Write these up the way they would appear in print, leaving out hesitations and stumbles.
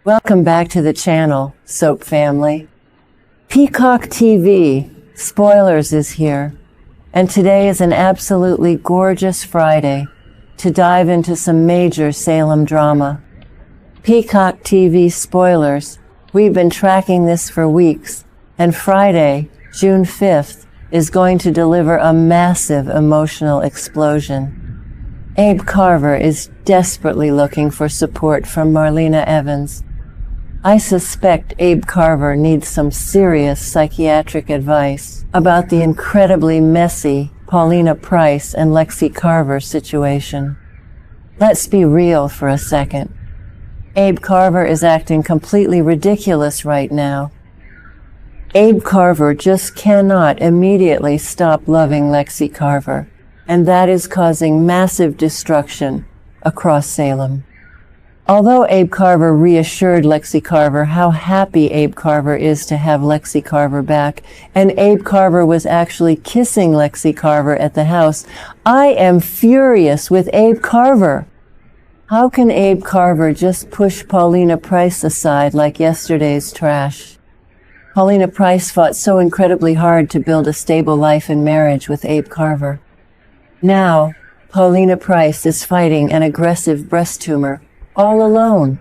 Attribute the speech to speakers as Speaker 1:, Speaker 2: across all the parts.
Speaker 1: Welcome back to the channel, Soap Family. Peacock TV Spoilers is here, and today is an absolutely gorgeous Friday to dive into some major Salem drama. Peacock TV Spoilers. We've been tracking this for weeks, and Friday, June 5th, is going to deliver a massive emotional explosion. Abe Carver is desperately looking for support from Marlena Evans. I suspect Abe Carver needs some serious psychiatric advice about the incredibly messy Paulina Price and Lexie Carver situation. Let's be real for a second. Abe Carver is acting completely ridiculous right now. Abe Carver just cannot immediately stop loving Lexie Carver, and that is causing massive destruction across Salem. Although Abe Carver reassured Lexie Carver how happy Abe Carver is to have Lexie Carver back, and Abe Carver was actually kissing Lexie Carver at the house, I am furious with Abe Carver. How can Abe Carver just push Paulina Price aside like yesterday's trash? Paulina Price fought so incredibly hard to build a stable life and marriage with Abe Carver. Now, Paulina Price is fighting an aggressive breast tumor all alone.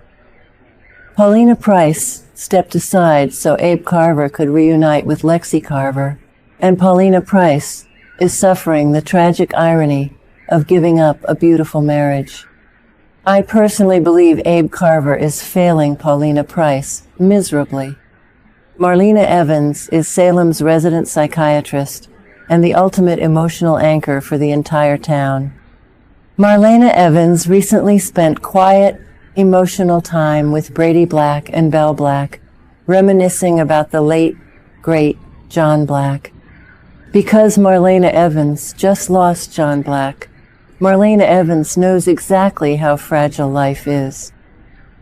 Speaker 1: Paulina Price stepped aside so Abe Carver could reunite with Lexie Carver, and Paulina Price is suffering the tragic irony of giving up a beautiful marriage. I personally believe Abe Carver is failing Paulina Price miserably. Marlena Evans is Salem's resident psychiatrist and the ultimate emotional anchor for the entire town. Marlena Evans recently spent quiet, emotional time with Brady Black and Belle Black, reminiscing about the late, great John Black. Because Marlena Evans just lost John Black, Marlena Evans knows exactly how fragile life is.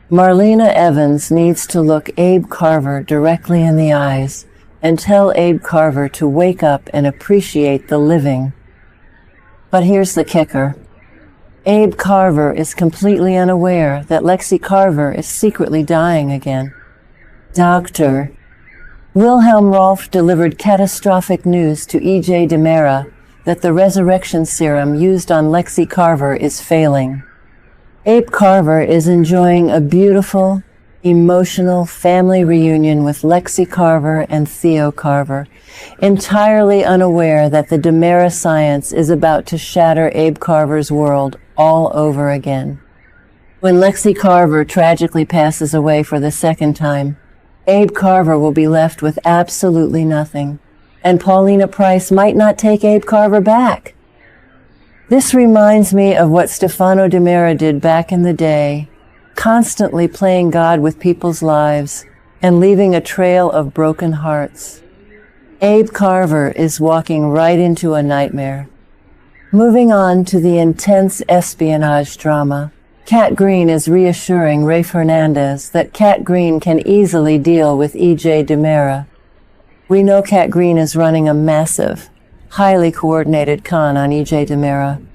Speaker 1: Marlena Evans needs to look Abe Carver directly in the eyes and tell Abe Carver to wake up and appreciate the living. But here's the kicker. Abe Carver is completely unaware that Lexie Carver is secretly dying again. Dr. Wilhelm Rolf delivered catastrophic news to EJ DiMera that the resurrection serum used on Lexie Carver is failing. Abe Carver is enjoying a beautiful, emotional family reunion with Lexie Carver and Theo Carver, entirely unaware that the DiMera science is about to shatter Abe Carver's world all over again. When Lexie Carver tragically passes away for the second time, Abe Carver will be left with absolutely nothing, and Paulina Price might not take Abe Carver back. This reminds me of what Stefano DiMera did back in the day, constantly playing God with people's lives and leaving a trail of broken hearts. Abe Carver is walking right into a nightmare. Moving on to the intense espionage drama, Cat Green is reassuring Ray Fernandez that Cat Green can easily deal with EJ DiMera. We know Cat Green is running a massive, highly coordinated con on EJ DiMera.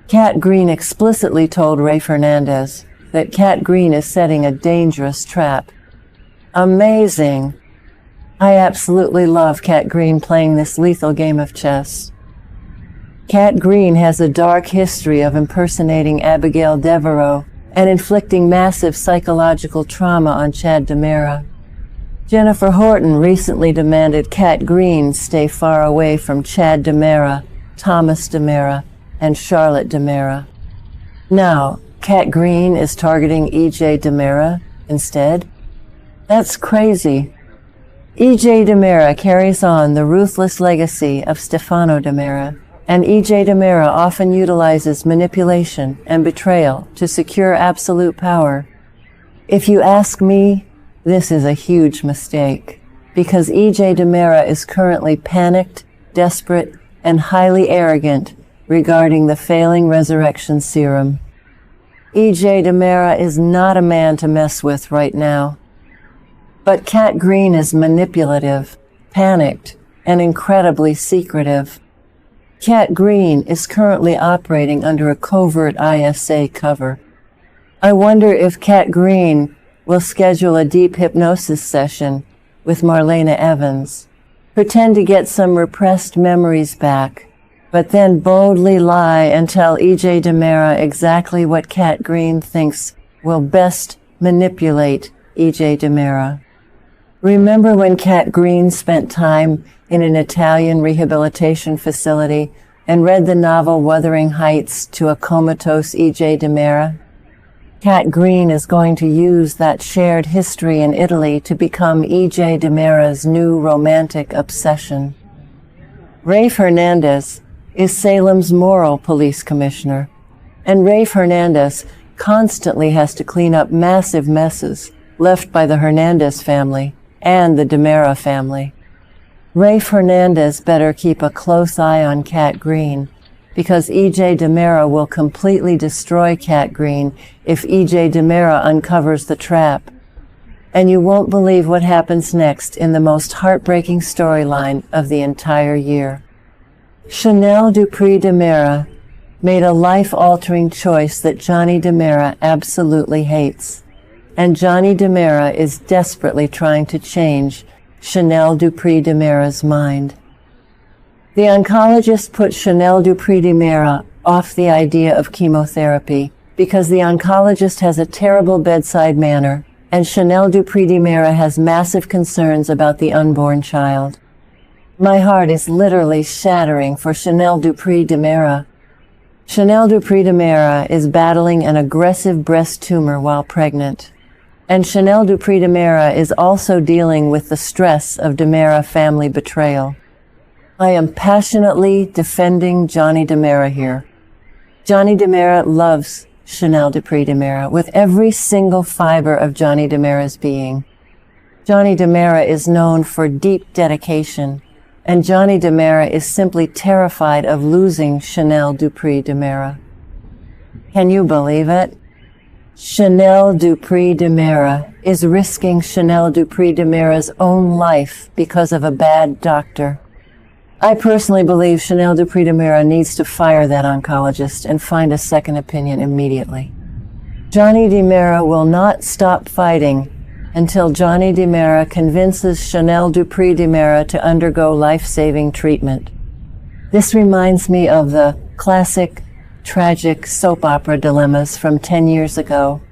Speaker 1: Cat Green explicitly told Ray Fernandez that Cat Green is setting a dangerous trap. Amazing! I absolutely love Cat Green playing this lethal game of chess. Cat Green has a dark history of impersonating Abigail Devereaux and inflicting massive psychological trauma on Chad DiMera. Jennifer Horton recently demanded Cat Green stay far away from Chad DiMera, Thomas DiMera, and Charlotte DiMera. Now, Cat Green is targeting EJ DiMera instead? That's crazy. EJ DiMera carries on the ruthless legacy of Stefano DiMera, and EJ DiMera often utilizes manipulation and betrayal to secure absolute power. If you ask me, this is a huge mistake, because EJ DiMera is currently panicked, desperate, and highly arrogant regarding the failing resurrection serum. EJ DiMera is not a man to mess with right now. But Cat Green is manipulative, panicked, and incredibly secretive. Cat Green is currently operating under a covert ISA cover. I wonder if Cat Green will schedule a deep hypnosis session with Marlena Evans, pretend to get some repressed memories back, but then boldly lie and tell EJ DiMera exactly what Cat Green thinks will best manipulate EJ DiMera. Remember when Cat Green spent time in an Italian rehabilitation facility and read the novel Wuthering Heights to a comatose EJ DiMera? Cat Green is going to use that shared history in Italy to become EJ DiMera's new romantic obsession. Rafe Hernandez is Salem's moral police commissioner, and Rafe Hernandez constantly has to clean up massive messes left by the Hernandez family and the DiMera family. Rafe Hernandez better keep a close eye on Cat Green, because EJ DiMera will completely destroy Cat Green if EJ DiMera uncovers the trap. And you won't believe what happens next in the most heartbreaking storyline of the entire year. Chanel Dupree DiMera made a life-altering choice that Johnny DiMera absolutely hates. And Johnny DiMera is desperately trying to change Chanel Dupree DiMera's mind. The oncologist put Chanel Dupree DiMera off the idea of chemotherapy because the oncologist has a terrible bedside manner, and Chanel Dupree DiMera has massive concerns about the unborn child. My heart is literally shattering for Chanel Dupree DiMera. Chanel Dupree DiMera is battling an aggressive breast tumor while pregnant. And Chanel Dupree DiMera is also dealing with the stress of DiMera family betrayal. I am passionately defending Johnny DiMera here. Johnny DiMera loves Chanel Dupree DiMera with every single fiber of Johnny DiMera's being. Johnny DiMera is known for deep dedication, and Johnny DiMera is simply terrified of losing Chanel Dupree DiMera. Can you believe it? Chanel Dupree DiMera is risking Chanel Dupree DiMera's own life because of a bad doctor. I personally believe Chanel Dupree DiMera needs to fire that oncologist and find a second opinion immediately. Johnny DiMera will not stop fighting until Johnny DiMera convinces Chanel Dupree DiMera to undergo life-saving treatment. This reminds me of the classic, tragic soap opera dilemmas from 10 years ago,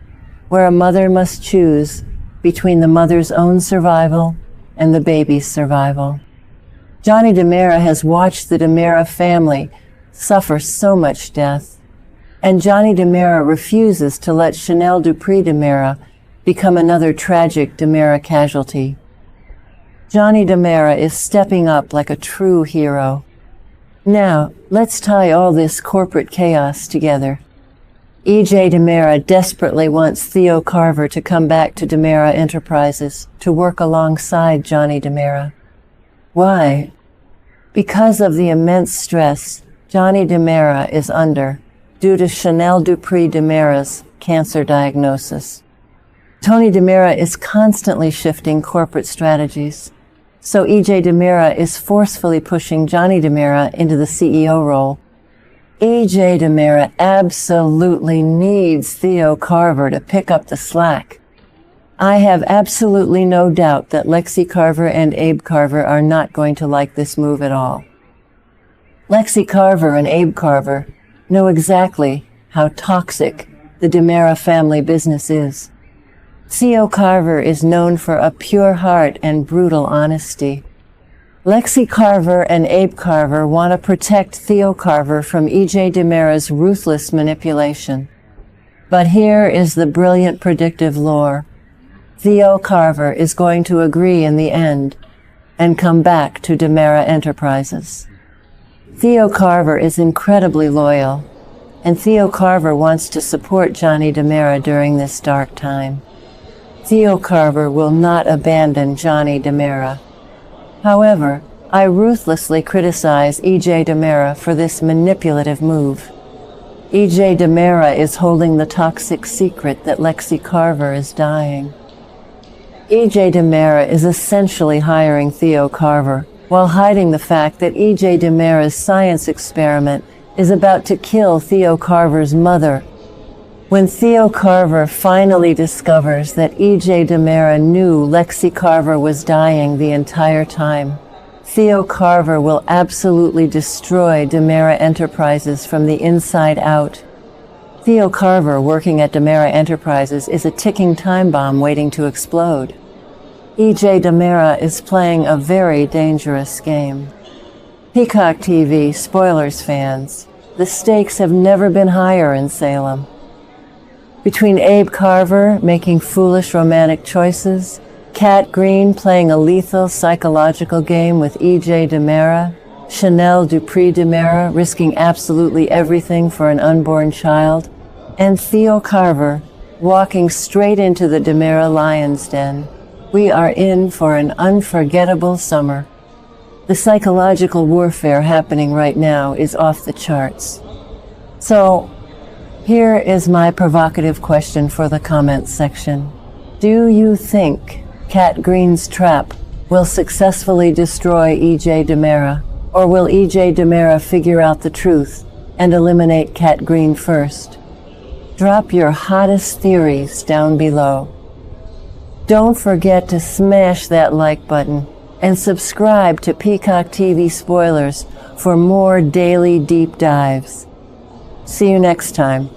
Speaker 1: where a mother must choose between the mother's own survival and the baby's survival. Johnny DiMera has watched the DiMera family suffer so much death, and Johnny DiMera refuses to let Chanel Dupree DiMera become another tragic DiMera casualty. Johnny DiMera is stepping up like a true hero. Now, let's tie all this corporate chaos together. EJ DiMera desperately wants Theo Carver to come back to DiMera Enterprises to work alongside Johnny DiMera. Why? Because of the immense stress Johnny DiMera is under due to Chanel Dupree DiMera's cancer diagnosis. Tony DiMera is constantly shifting corporate strategies, so EJ DiMera is forcefully pushing Johnny DiMera into the CEO role. EJ DiMera absolutely needs Theo Carver to pick up the slack. I have absolutely no doubt that Lexie Carver and Abe Carver are not going to like this move at all. Lexie Carver and Abe Carver know exactly how toxic the DiMera family business is. Theo Carver is known for a pure heart and brutal honesty. Lexie Carver and Abe Carver want to protect Theo Carver from EJ DiMera's ruthless manipulation. But here is the brilliant predictive lore. Theo Carver is going to agree in the end and come back to DiMera Enterprises. Theo Carver is incredibly loyal, and Theo Carver wants to support Johnny DiMera during this dark time. Theo Carver will not abandon Johnny DiMera. However, I ruthlessly criticize EJ DiMera for this manipulative move. EJ DiMera is holding the toxic secret that Lexie Carver is dying. EJ DiMera is essentially hiring Theo Carver while hiding the fact that EJ DiMera's science experiment is about to kill Theo Carver's mother. When Theo Carver finally discovers that EJ DiMera knew Lexie Carver was dying the entire time, Theo Carver will absolutely destroy DiMera Enterprises from the inside out. Theo Carver, working at DiMera Enterprises, is a ticking time bomb waiting to explode. EJ DiMera is playing a very dangerous game. Peacock TV Spoilers fans, the stakes have never been higher in Salem. Between Abe Carver making foolish romantic choices, Cat Green playing a lethal psychological game with EJ DiMera, Chanel Dupree DiMera risking absolutely everything for an unborn child, and Theo Carver walking straight into the DiMera lion's den, we are in for an unforgettable summer. The psychological warfare happening right now is off the charts. So, here is my provocative question for the comments section. Do you think Cat Green's trap will successfully destroy EJ DiMera, or will EJ DiMera figure out the truth and eliminate Cat Green first? Drop your hottest theories down below. Don't forget to smash that like button and subscribe to Peacock TV Spoilers for more daily deep dives. See you next time.